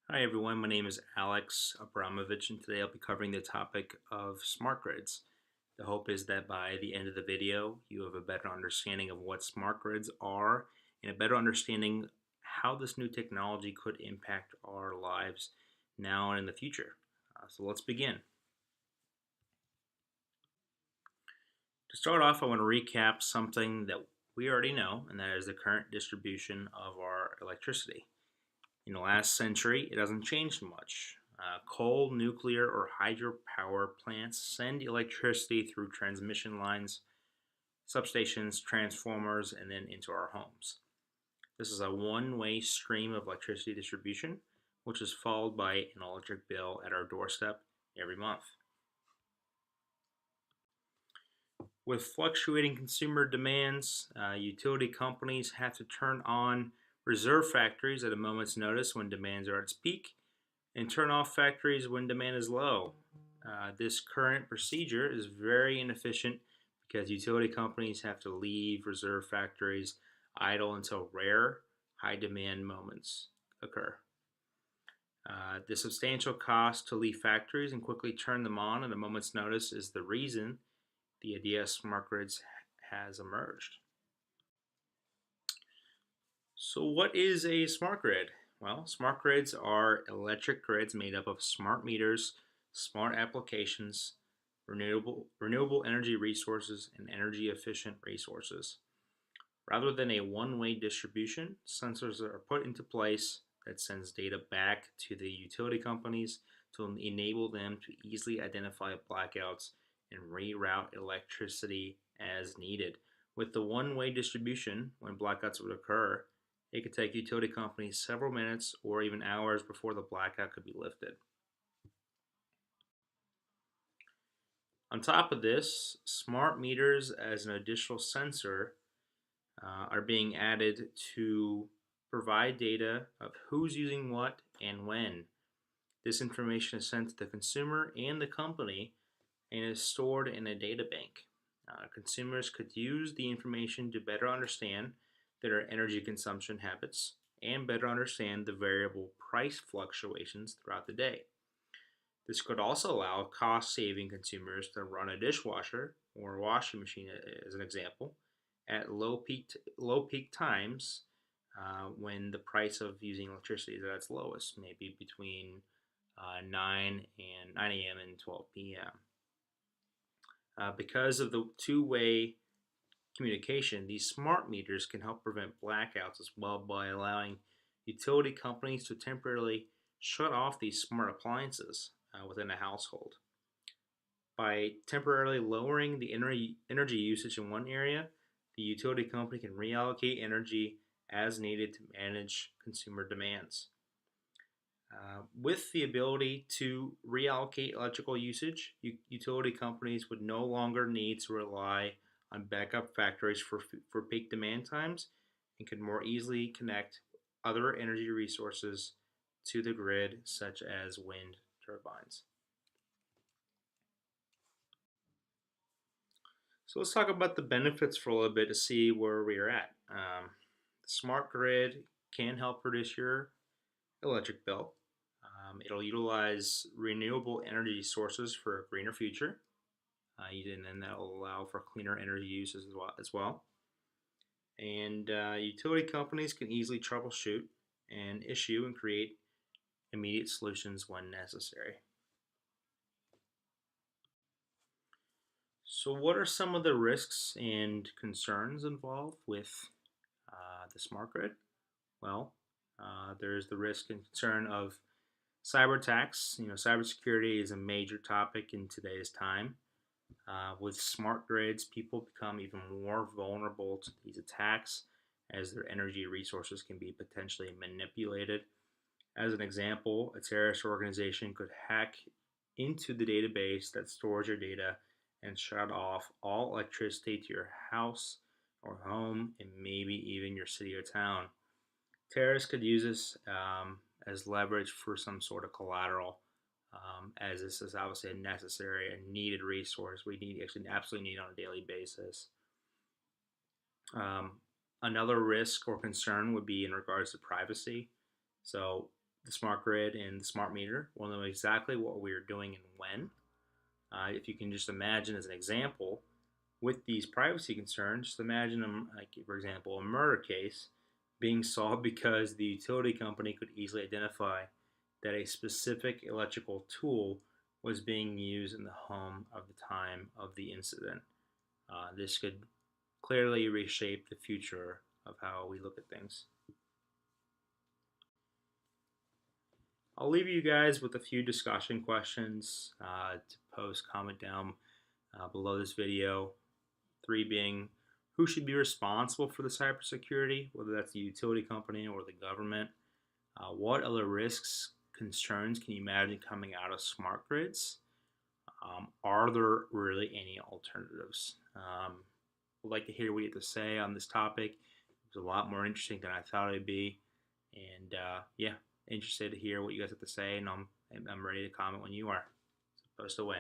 Hi everyone, my name is Alex Abramovich and today I'll be covering the topic of smart grids. The hope is that by the end of the video you have a better understanding of what smart grids are and a better understanding how this new technology could impact our lives now and in the future. So let's begin. To start off, I want to recap something that we already know, and that is the current distribution of our electricity. In the last century, it hasn't changed much. Coal, nuclear, or hydropower plants send electricity through transmission lines, substations, transformers, and then into our homes. This is a one-way stream of electricity distribution, which is followed by an electric bill at our doorstep every month. With fluctuating consumer demands, utility companies have to turn on reserve factories at a moment's notice when demands are at its peak and turn off factories when demand is low. This current procedure is very inefficient because utility companies have to leave reserve factories idle until rare, high demand moments occur. The substantial cost to leave factories and quickly turn them on at a moment's notice is the reason the idea of smart grids has emerged. So, what is a smart grid? Well, smart grids are electric grids made up of smart meters, smart applications, renewable energy resources, and energy efficient resources. Rather than a one-way distribution, sensors are put into place that sends data back to the utility companies to enable them to easily identify blackouts and reroute electricity as needed. With the one-way distribution, when blackouts would occur, it could take utility companies several minutes or even hours before the blackout could be lifted. On top of this, smart meters as an additional sensor are being added to provide data of who's using what and when. This information is sent to the consumer and the company and is stored in a data bank. Consumers could use the information to better understand their energy consumption habits and better understand the variable price fluctuations throughout the day. This could also allow cost saving consumers to run a dishwasher or a washing machine, as an example, at low peak times when the price of using electricity is at its lowest, maybe between 9 a.m. and 12 p.m. Because of the two-way communication, these smart meters can help prevent blackouts as well by allowing utility companies to temporarily shut off these smart appliances within a household. By temporarily lowering the energy usage in one area, the utility company can reallocate energy as needed to manage consumer demands. With the ability to reallocate electrical usage, utility companies would no longer need to rely on backup factories for peak demand times and could more easily connect other energy resources to the grid, such as wind turbines. So let's talk about the benefits for a little bit to see where we are at. The smart grid can help reduce your electric bill. It'll utilize renewable energy sources for a greener future, and then that'll allow for cleaner energy use as well. And utility companies can easily troubleshoot and issue and create immediate solutions when necessary. So, what are some of the risks and concerns involved with the smart grid? Well, there's the risk and concern of cyber attacks. Cybersecurity is a major topic in today's time. With smart grids, people become even more vulnerable to these attacks as their energy resources can be potentially manipulated. As an example, a terrorist organization could hack into the database that stores your data and shut off all electricity to your house or home and maybe even your city or town. Terrorists could use this as leverage for some sort of collateral, as this is obviously a necessary and needed resource we actually absolutely need on a daily basis. Another risk or concern would be in regards to privacy. So the smart grid and the smart meter will know exactly what we're doing and when. If you can just imagine as an example, with these privacy concerns, just imagine, like for example, a murder case being solved because the utility company could easily identify that a specific electrical tool was being used in the home of the time of the incident. This could clearly reshape the future of how we look at things. I'll leave you guys with a few discussion questions to post, comment down below this video. 3 being, who should be responsible for the cybersecurity, whether that's the utility company or the government? What other risks, concerns can you imagine coming out of smart grids? Are there really any alternatives? I'd like to hear what you have to say on this topic. It's a lot more interesting than I thought it'd be. And yeah, interested to hear what you guys have to say, and I'm ready to comment when you are. So post away.